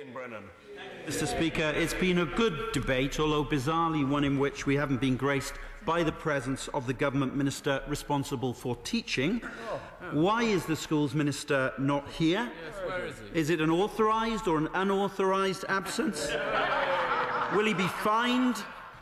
Brennan. Mr. Speaker, it's been a good debate, although bizarrely one in which we haven't been graced by the presence of the government minister responsible for teaching. Why is the schools minister not here? Yes, where is he? Is it an authorised or an unauthorised absence? Will he be fined,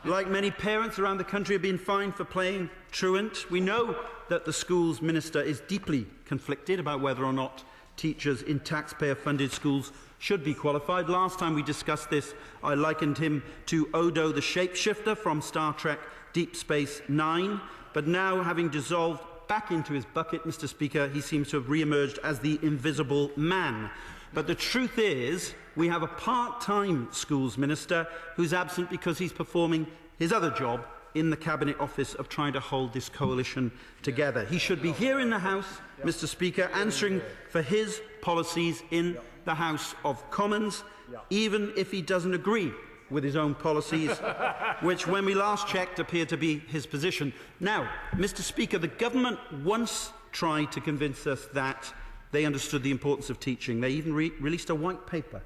like many parents around the country have been fined for playing truant? We know that the schools minister is deeply conflicted about whether or not teachers in taxpayer-funded schools should be qualified. Last time we discussed this, I likened him to Odo the shapeshifter from Star Trek Deep Space Nine, but now, having dissolved back into his bucket, Mr. Speaker, he seems to have re-emerged as the Invisible Man. But the truth is, we have a part-time schools minister who's absent because he's performing his other job in the Cabinet Office of trying to hold this coalition together. He should be here in the House, Mr. Speaker, answering for his policies in the House of Commons, even if he doesn't agree with his own policies, which, when we last checked, appeared to be his position. Now, Mr. Speaker, the government once tried to convince us that they understood the importance of teaching. They even released a white paper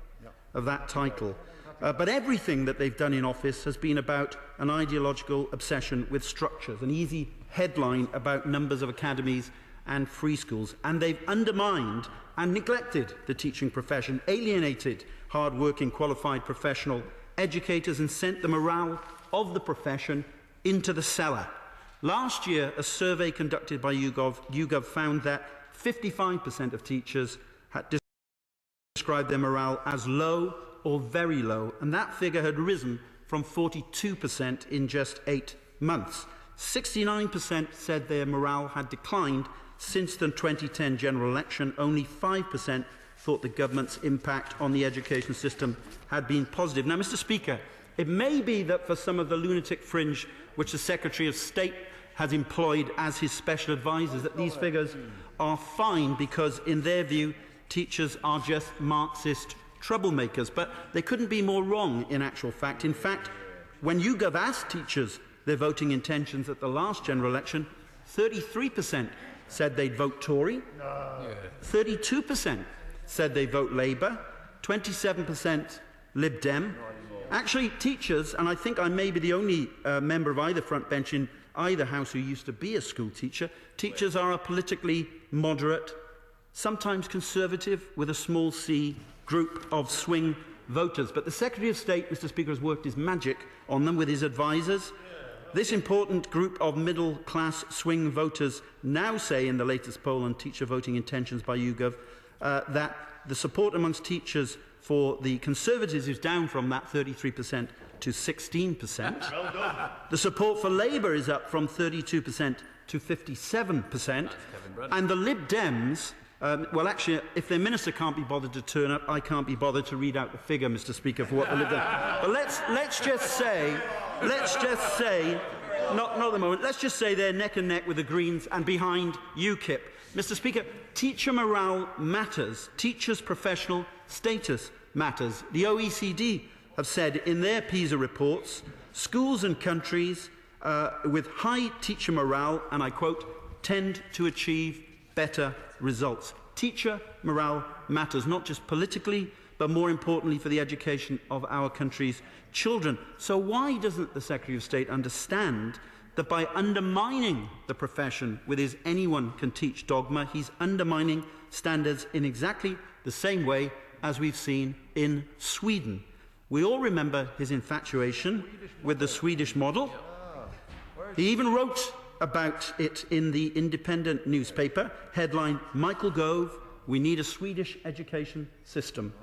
of that title. But everything that they've done in office has been about an ideological obsession with structures, an easy headline about numbers of academies and free schools. And they've undermined and neglected the teaching profession, alienated hard-working, qualified professional educators, and sent the morale of the profession into the cellar. Last year, a survey conducted by YouGov found that 55% of teachers had described their morale as low or very low, and that figure had risen from 42% in just 8 months. 69% said their morale had declined since the 2010 general election. Only 5% thought the government's impact on the education system had been positive. Now, Mr. Speaker, it may be that for some of the lunatic fringe which the Secretary of State has employed as his special advisers, that these figures are fine because, in their view, teachers are just Marxist troublemakers. But they couldn't be more wrong in actual fact. In fact, when YouGov asked teachers their voting intentions at the last general election, 33% said they'd vote Tory, 32% said they'd vote Labour, 27% Lib Dem. Actually, teachers, and I think I may be the only member of either front bench in either house who used to be a school teacher, teachers are a politically moderate, sometimes conservative, with a small c, group of swing voters. But the Secretary of State, Mr. Speaker, has worked his magic on them with his advisers. This important group of middle-class swing voters now say in the latest poll on teacher voting intentions by YouGov that the support amongst teachers for the Conservatives is down from that 33% to 16%. Well done. The support for Labour is up from 32% to 57%. And the Lib Dems, well, actually, if their minister can't be bothered to turn up, I can't be bothered to read out the figure, Mr. Speaker, for what the Lib Dems. But let's just say, not at the moment, let's just say they're neck and neck with the Greens and behind UKIP. Mr. Speaker, teacher morale matters. Teachers' professional status matters. The OECD have said in their PISA reports, schools and countries with high teacher morale, and I quote, tend to achieve better results. Teacher morale matters, not just politically, but more importantly for the education of our country's children. So why doesn't the Secretary of State understand that by undermining the profession with his anyone can teach dogma, he's undermining standards in exactly the same way as we've seen in Sweden? We all remember his infatuation with the Swedish model. He even wrote about it in the Independent newspaper, headline, Michael Gove, we need a Swedish education system.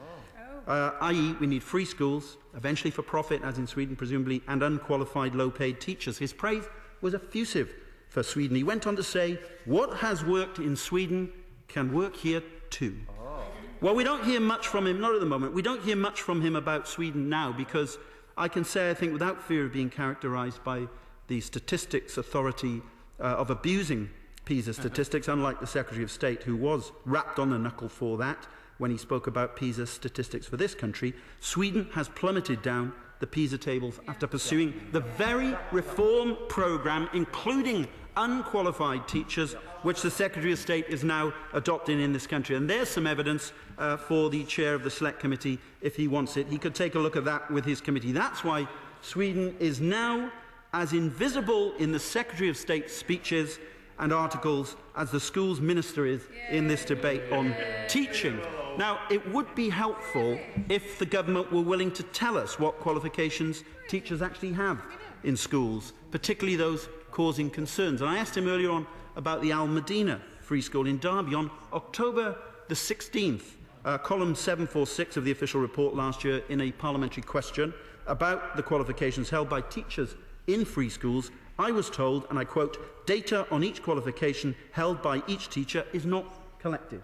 I.e., we need free schools, eventually for profit, as in Sweden presumably, and unqualified low-paid teachers. His praise was effusive for Sweden. He went on to say, what has worked in Sweden can work here too. Well, we don't hear much from him, not at the moment. We don't hear much from him about Sweden now because I can say, I think, without fear of being characterised by the Statistics Authority of abusing PISA statistics, unlike the Secretary of State, who was rapped on the knuckle for that when he spoke about PISA statistics for this country, Sweden has plummeted down the PISA tables after pursuing the very reform programme, including unqualified teachers, which the Secretary of State is now adopting in this country. And there's some evidence for the chair of the Select Committee, if he wants it. He could take a look at that with his committee. That's why Sweden is now as invisible in the Secretary of State's speeches and articles as the schools minister is in this debate on teaching. Now, it would be helpful if the government were willing to tell us what qualifications teachers actually have in schools, particularly those causing concerns. And I asked him earlier on about the Al Medina Free School in Derby on October the 16th, column 746 of the official report last year in a parliamentary question about the qualifications held by teachers in free schools. I was told, and I quote, data on each qualification held by each teacher is not collected.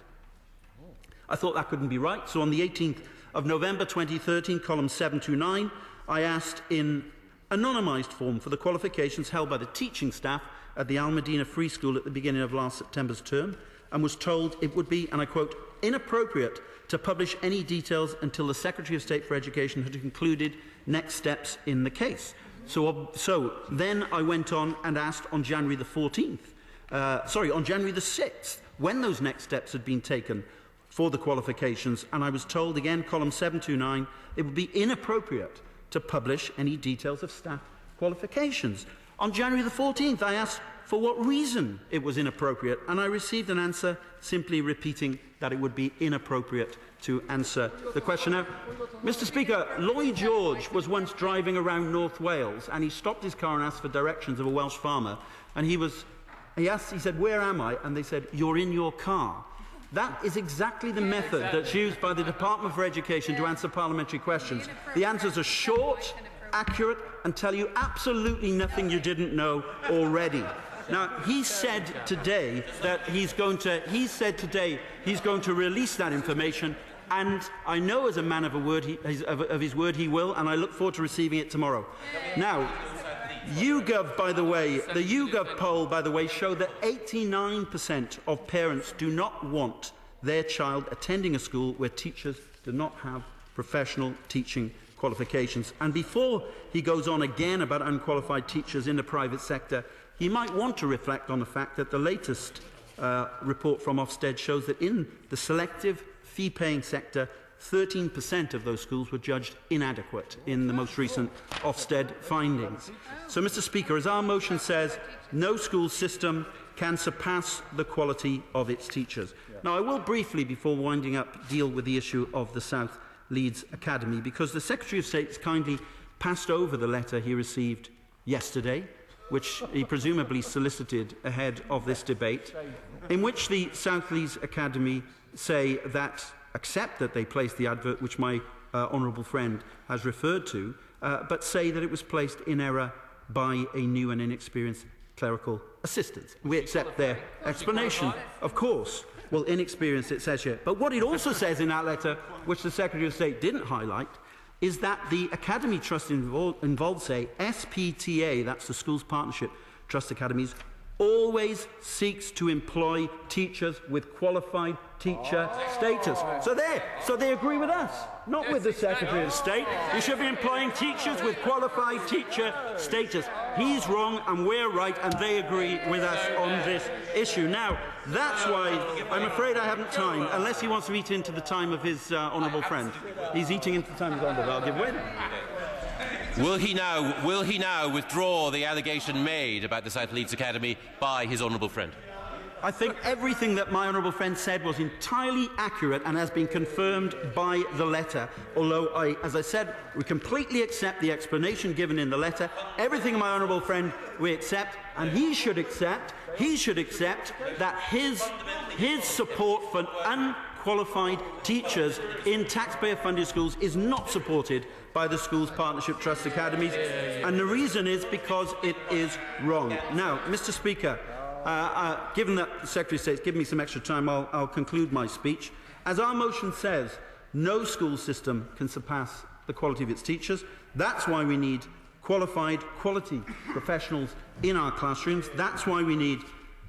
I thought that couldn't be right, so on the 18th of November 2013, column 729, I asked in anonymised form for the qualifications held by the teaching staff at the Al Medina Free School at the beginning of last September's term, and was told it would be, and I quote, inappropriate to publish any details until the Secretary of State for Education had concluded next steps in the case. So then I went on and asked on January the 14th, on January the 6th, when those next steps had been taken for the qualifications, and I was told again, column 729, it would be inappropriate to publish any details of staff qualifications. On January the 14th, I asked for what reason it was inappropriate, and I received an answer simply repeating that it would be inappropriate to answer the question. Now, Mr. Speaker, Lloyd George was once driving around North Wales, and he stopped his car and asked for directions of a Welsh farmer, and he said, "Where am I?" And they said, "You're in your car." That is exactly the method that's used by the Department for Education to answer parliamentary questions. The answers are short, accurate, and tell you absolutely nothing you didn't know already. Now, he said today that he's going to release that information, and I know as a man of his word he will, and I look forward to receiving it tomorrow. Now, YouGov, by the way, the YouGov poll, by the way, showed that 89% of parents do not want their child attending a school where teachers do not have professional teaching qualifications. And before he goes on again about unqualified teachers in the private sector, he might want to reflect on the fact that the latest report from Ofsted shows that in the selective fee-paying sector, 13% of those schools were judged inadequate in the most recent Ofsted findings. So, Mr. Speaker, as our motion says, no school system can surpass the quality of its teachers. Now, I will briefly, before winding up, deal with the issue of the South Leeds Academy, because the Secretary of State has kindly passed over the letter he received yesterday, which he presumably solicited ahead of this debate, in which the South Leeds Academy say that accept that they placed the advert which my honourable friend has referred to, but say that it was placed in error by a new and inexperienced clerical assistant. We accept their explanation, of course. Well, inexperienced, it says here. But what it also says in that letter, which the Secretary of State didn't highlight, is that the Academy Trust involved say SPTA, that's the Schools Partnership Trust Academies, always seeks to employ teachers with qualified teacher status. So they agree with us, not with the Secretary of State. You should be employing teachers with qualified teacher status. He's wrong and we're right, and they agree with us on this issue. Now, that's why I'm afraid I haven't time, unless he wants to eat into the time of his honourable friend. He's eating into the time of his honourable. I'll give way. Will he now withdraw the allegation made about the South Leeds Academy by his honourable friend? I think everything that my honourable friend said was entirely accurate and has been confirmed by the letter. Although, as I said, we completely accept the explanation given in the letter. Everything my honourable friend we accept, and he should accept that his support for unqualified teachers in taxpayer-funded schools is not supported by the Schools Partnership Trust Academies, and the reason is because it is wrong. Now, Mr. Speaker, given that the Secretary of State's given me some extra time, I'll conclude my speech. As our motion says, no school system can surpass the quality of its teachers. That's why we need quality professionals in our classrooms. That's why we need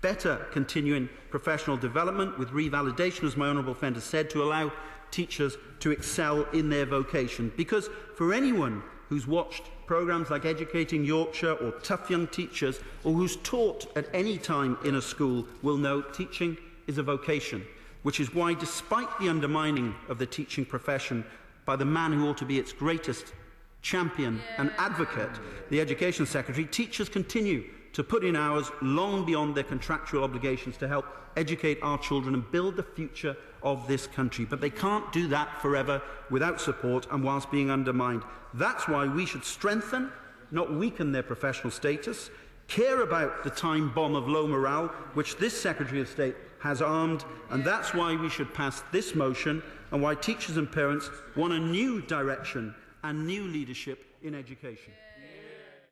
better continuing professional development with revalidation, as my honourable friend has said, to allow teachers to excel in their vocation. Because for anyone who's watched programmes like Educating Yorkshire or Tough Young Teachers, or who's taught at any time in a school, will know teaching is a vocation, which is why, despite the undermining of the teaching profession by the man who ought to be its greatest champion and advocate, the Education Secretary, teachers continue to put in hours long beyond their contractual obligations to help educate our children and build the future of this country. But they can't do that forever without support and whilst being undermined. That's why we should strengthen, not weaken, their professional status, care about the time bomb of low morale, which this Secretary of State has armed, and that's why we should pass this motion, and why teachers and parents want a new direction and new leadership in education.